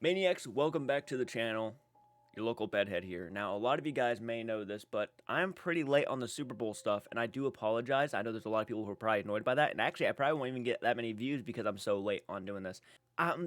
Maniacs, welcome back to the channel. Your local bedhead here. Now, a lot of you guys may know this, but I'm pretty late on the Super Bowl stuff, and I do apologize. I know there's a lot of people who are probably annoyed by that, and actually, I probably won't even get that many views because I'm so late on doing this.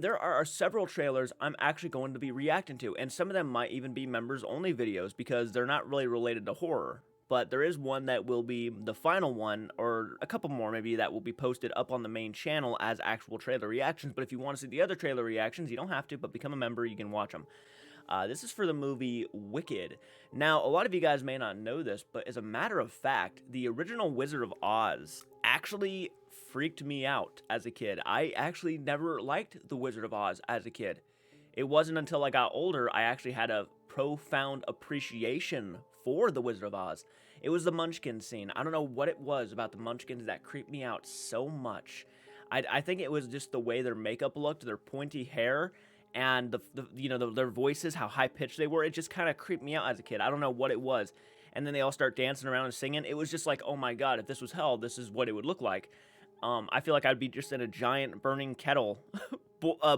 There are several trailers I'm actually going to be reacting to, and some of them might even be members-only videos because they're not really related to horror. But there is one that will be the final one, or a couple more maybe, that will be posted up on the main channel as actual trailer reactions. But if you want to see the other trailer reactions, you don't have to, but become a member, you can watch them. This is for the movie Wicked. Now, a lot of you guys may not know this, but as a matter of fact, the original Wizard of Oz actually freaked me out as a kid. I actually never liked the Wizard of Oz as a kid. It wasn't until I got older I actually had a profound appreciation for the Wizard of Oz. It was the Munchkin scene. I don't know what it was about the Munchkins that creeped me out so much. I think it was just the way their makeup looked, their pointy hair, and their voices, how high pitched they were. It just kind of creeped me out as a kid. I don't know what it was. And then they all start dancing around and singing. It was just like, oh my god, if this was hell, this is what it would look like. I feel like I'd be just in a giant burning kettle,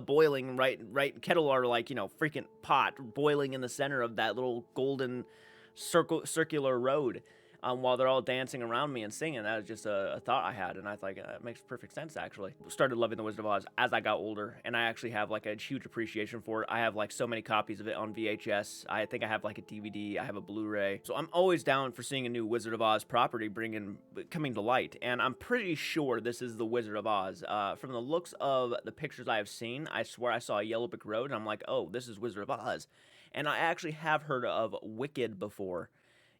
boiling, right? Kettle or like, freaking pot boiling in the center of that little golden circular road. While they're all dancing around me and singing. That was just a thought I had, and I thought it makes perfect sense, actually. Started loving The Wizard of Oz as I got older, and I actually have, like, a huge appreciation for it. I have, like, so many copies of it on VHS. I think I have, like, a DVD. I have a Blu-ray. So I'm always down for seeing a new Wizard of Oz property coming to light, and I'm pretty sure this is The Wizard of Oz. From the looks of the pictures I have seen, I swear I saw a Yellow Brick Road, and I'm like, oh, this is Wizard of Oz. And I actually have heard of Wicked before.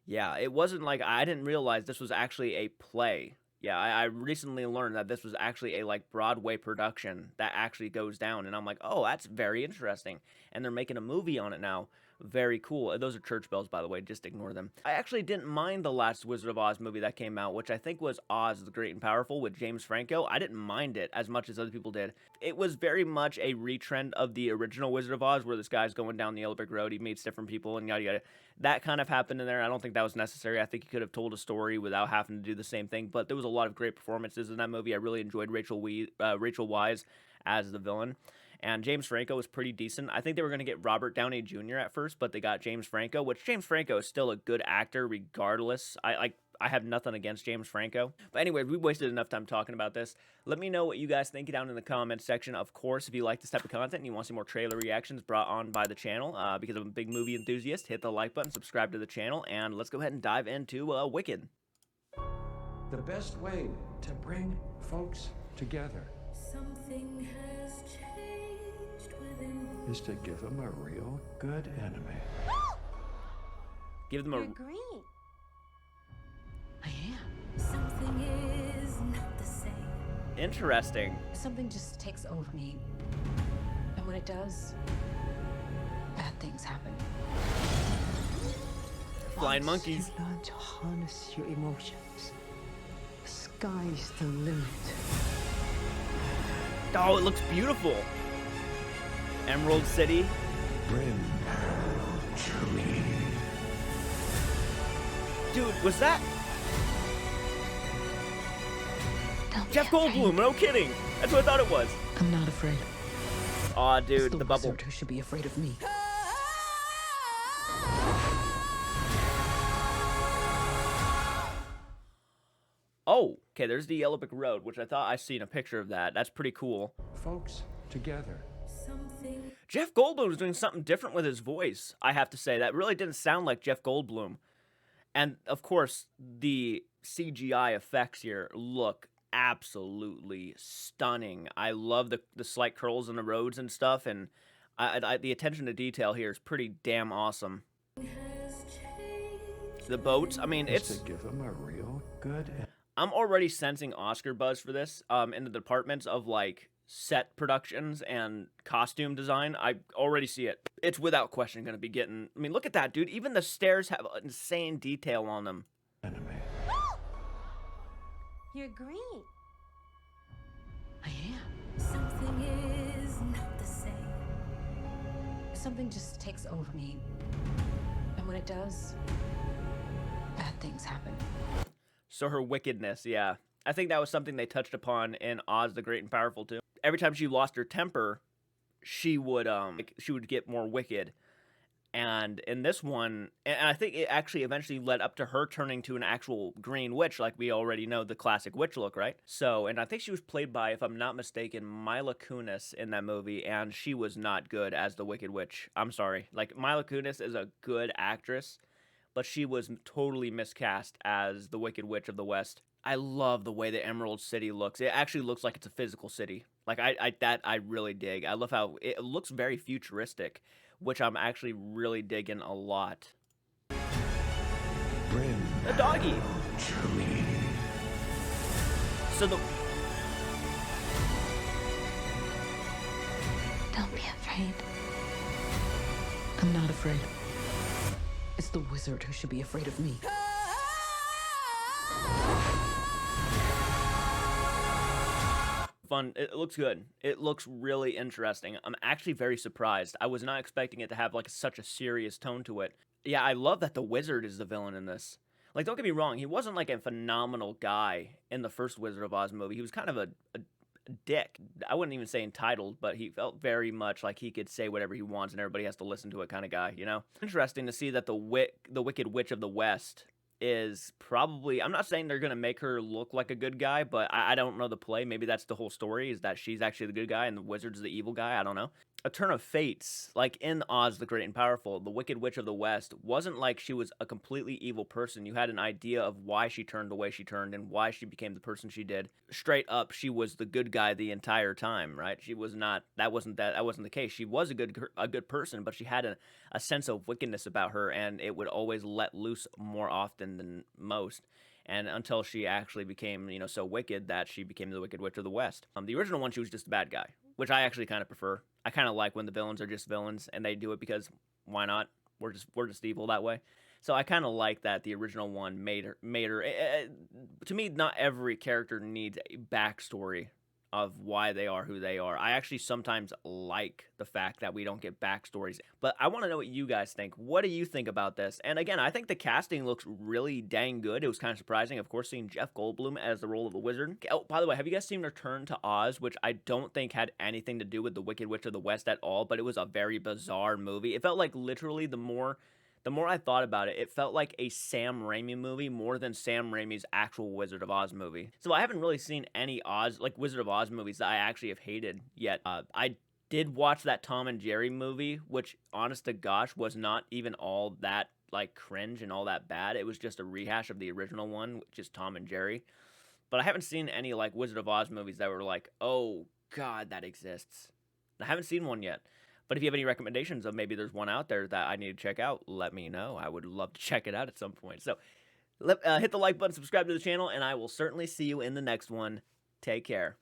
Yeah, it wasn't like I didn't realize this was actually a play. Yeah, I recently learned that this was actually a like Broadway production that actually goes down, and I'm like, oh, that's very interesting. And they're making a movie on it now. Very cool. Those are church bells, by the way. Just ignore them. I actually didn't mind the last Wizard of Oz movie that came out, which I think was Oz the Great and Powerful with James Franco. I didn't mind it as much as other people did. It was very much a retrend of the original Wizard of Oz, where this guy's going down the Yellow Brick Road, he meets different people, and yada yada. That kind of happened in there. I don't think that was necessary. I think he could have told a story without having to do the same thing, but there was a lot of great performances in that movie. I really enjoyed Rachel Weisz as the villain. And James Franco was pretty decent. I think they were going to get Robert Downey Jr. at first, but they got James Franco, which James Franco is still a good actor regardless. I have nothing against James Franco. But anyway, we wasted enough time talking about this. Let me know what you guys think down in the comments section. Of course, if you like this type of content and you want to see more trailer reactions brought on by the channel, because I'm a big movie enthusiast, hit the like button, subscribe to the channel, and let's go ahead and dive into Wicked. The best way to bring folks together Something has changed within me. is to give them a real good enemy. Give them You're a... green. I am. Something is not the same. Interesting. Something just takes over me. And when it does, bad things happen. Flying monkeys. You learn to harness your emotions. The sky's the limit. Oh, it looks beautiful. Emerald City. Bring her to me. Dude, was that Don't Jeff be afraid. Goldblum? No kidding. That's what I thought it was. I'm not afraid. Aw, It's dude, the the bubble. wizard who should be afraid of me. Oh, okay, there's the Yellow Brick Road, which I thought I seen a picture of that. That's pretty cool. Folks together. Something Jeff Goldblum was doing something different with his voice, I have to say. That really didn't sound like Jeff Goldblum. And, of course, the CGI effects here look absolutely stunning. I love the slight curls in the roads and stuff, and the attention to detail here is pretty damn awesome. has changed. The boats, I mean, Is it's... to give them a real good enemy. I'm already sensing Oscar buzz for this in the departments of, like, set productions and costume design. I already see it. It's without question going to be getting... I mean, look at that, dude. Even the stairs have insane detail on them. Enemy. You're green. I am. Something is not the same. Something just takes over me. And when it does, bad things happen. So her wickedness, yeah. I think that was something they touched upon in Oz the Great and Powerful, too. Every time she lost her temper, she would she would get more wicked. And in this one, and I think it actually eventually led up to her turning to an actual green witch, like we already know the classic witch look, right? So, and I think she was played by, if I'm not mistaken, Mila Kunis in that movie, and she was not good as the Wicked Witch. I'm sorry. Like, Mila Kunis is a good actress, but she was totally miscast as the Wicked Witch of the West. I love the way the Emerald City looks. It actually looks like it's a physical city. Like, I really dig. I love how it looks very futuristic, which I'm actually really digging a lot. Bring A doggy. to me. So the Don't be afraid. I'm not afraid. It's the wizard who should be afraid of me. fun. It looks good. It looks really interesting. I'm actually very surprised. I was not expecting it to have like such a serious tone to it. Yeah, I love that the wizard is the villain in this. Like, don't get me wrong, he wasn't like a phenomenal guy in the first Wizard of Oz movie. He was kind of a dick. I wouldn't even say entitled, but he felt very much like he could say whatever he wants and everybody has to listen to it kind of guy, you know? Interesting to see that the Wicked Witch of the West is probably, I'm not saying they're going to make her look like a good guy, but I don't know the play. Maybe that's the whole story, is that she's actually the good guy and the wizard's the evil guy. I don't know. A turn of fates, like in Oz the Great and Powerful, the Wicked Witch of the West wasn't like she was a completely evil person. You had an idea of why she turned the way she turned and why she became the person she did. Straight up, she was the good guy the entire time, right? She was not, that wasn't the case. She was a good person, but she had a sense of wickedness about her, and it would always let loose more often than most. And until she actually became, so wicked that she became the Wicked Witch of the West. The original one, she was just a bad guy, which I actually kind of prefer. I kind of like when the villains are just villains and they do it because why not? We're just evil that way. So I kind of like that the original one made her. To me, not every character needs a backstory of why they are who they are. I actually sometimes like the fact that we don't get backstories. But I want to know what you guys think. What do you think about this? And again, I think the casting looks really dang good. It was kind of surprising, of course, seeing Jeff Goldblum as the role of the wizard. Oh, by the way, have you guys seen Return to Oz, which I don't think had anything to do with the Wicked Witch of the West at all, but it was a very bizarre movie. It felt like literally the more I thought about it, it felt like a Sam Raimi movie more than Sam Raimi's actual Wizard of Oz movie. So I haven't really seen any Wizard of Oz movies that I actually have hated yet. I did watch that Tom and Jerry movie, which, honest to gosh, was not even all that like cringe and all that bad. It was just a rehash of the original one, which is Tom and Jerry. But I haven't seen any like Wizard of Oz movies that were like, oh god, that exists. I haven't seen one yet. But if you have any recommendations of maybe there's one out there that I need to check out, let me know. I would love to check it out at some point. So hit the like button, subscribe to the channel, and I will certainly see you in the next one. Take care.